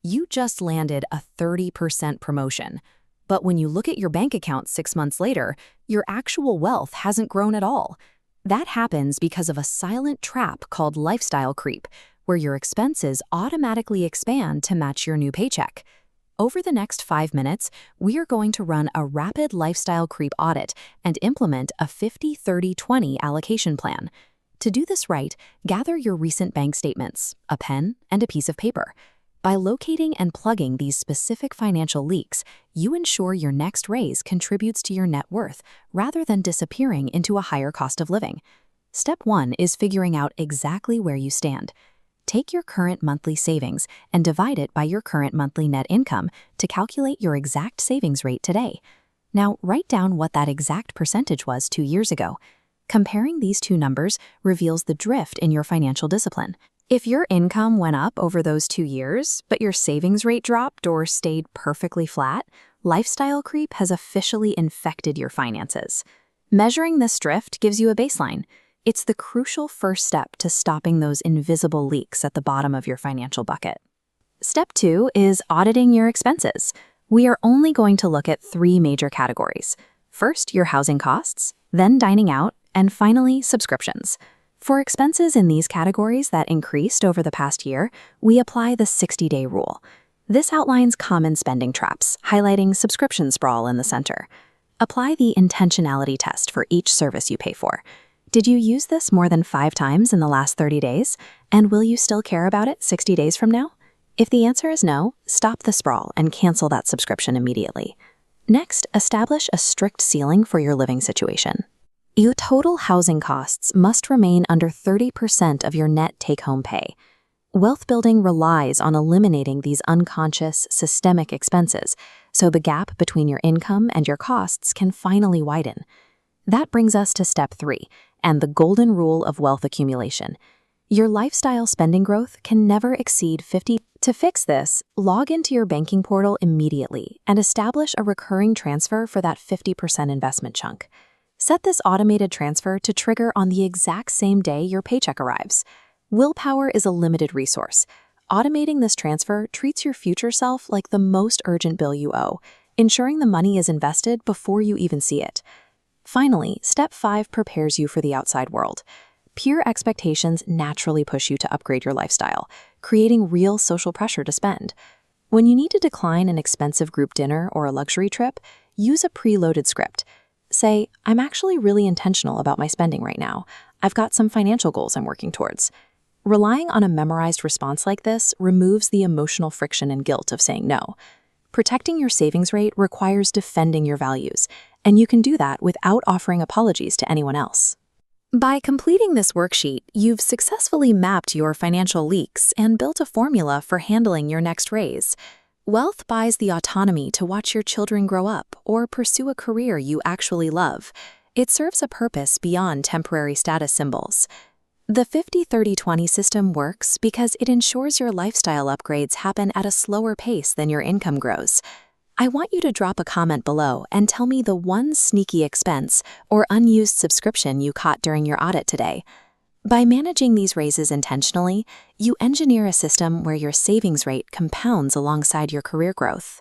you just landed a 30% promotion. But when you look at your bank account 6 months later, your actual wealth hasn't grown at all. That happens because of a silent trap called lifestyle creep, where your expenses automatically expand to match your new paycheck. Over the next 5 minutes, we are going to run a rapid lifestyle creep audit and implement a 50-30-20 allocation plan. To do this right, gather your recent bank statements, a pen, and a piece of paper. By locating and plugging these specific financial leaks, you ensure your next raise contributes to your net worth rather than disappearing into a higher cost of living. Step 1 is figuring out exactly where you stand. Take your current monthly savings and divide it by your current monthly net income to calculate your exact savings rate today. Now, write down what that exact percentage was 2 years ago. Comparing these two numbers reveals the drift in your financial discipline. If your income went up over those 2 years, but your savings rate dropped or stayed perfectly flat, lifestyle creep has officially infected your finances. Measuring this drift gives you a baseline. It's the crucial first step to stopping those invisible leaks at the bottom of your financial bucket. Step 2 is auditing your expenses. We are only going to look at 3 major categories. First, your housing costs, then dining out, and finally, subscriptions. For expenses in these categories that increased over the past year, we apply the 60-day rule. This outlines common spending traps, highlighting subscription sprawl in the center. Apply the intentionality test for each service you pay for. Did you use this more than 5 times in the last 30 days? And will you still care about it 60 days from now? If the answer is no, stop the sprawl and cancel that subscription immediately. Next, establish a strict ceiling for your living situation. Your total housing costs must remain under 30% of your net take-home pay. Wealth building relies on eliminating these unconscious, systemic expenses, so the gap between your income and your costs can finally widen. That brings us to step 3, and the golden rule of wealth accumulation. Your lifestyle spending growth can never exceed 50. To fix this, log into your banking portal immediately and establish a recurring transfer for that 50% investment chunk. Set this automated transfer to trigger on the exact same day your paycheck arrives. Willpower is a limited resource. Automating this transfer treats your future self like the most urgent bill you owe, ensuring the money is invested before you even see it. Finally, step 5 prepares you for the outside world. Peer expectations naturally push you to upgrade your lifestyle, creating real social pressure to spend. When you need to decline an expensive group dinner or a luxury trip, use a preloaded script. Say, I'm actually really intentional about my spending right now. I've got some financial goals I'm working towards. Relying on a memorized response like this removes the emotional friction and guilt of saying no. Protecting your savings rate requires defending your values, and you can do that without offering apologies to anyone else. By completing this worksheet, you've successfully mapped your financial leaks and built a formula for handling your next raise. Wealth buys the autonomy to watch your children grow up or pursue a career you actually love. It serves a purpose beyond temporary status symbols. The 50-30-20 system works because it ensures your lifestyle upgrades happen at a slower pace than your income grows. I want you to drop a comment below and tell me the one sneaky expense or unused subscription you caught during your audit today. By managing these raises intentionally, you engineer a system where your savings rate compounds alongside your career growth.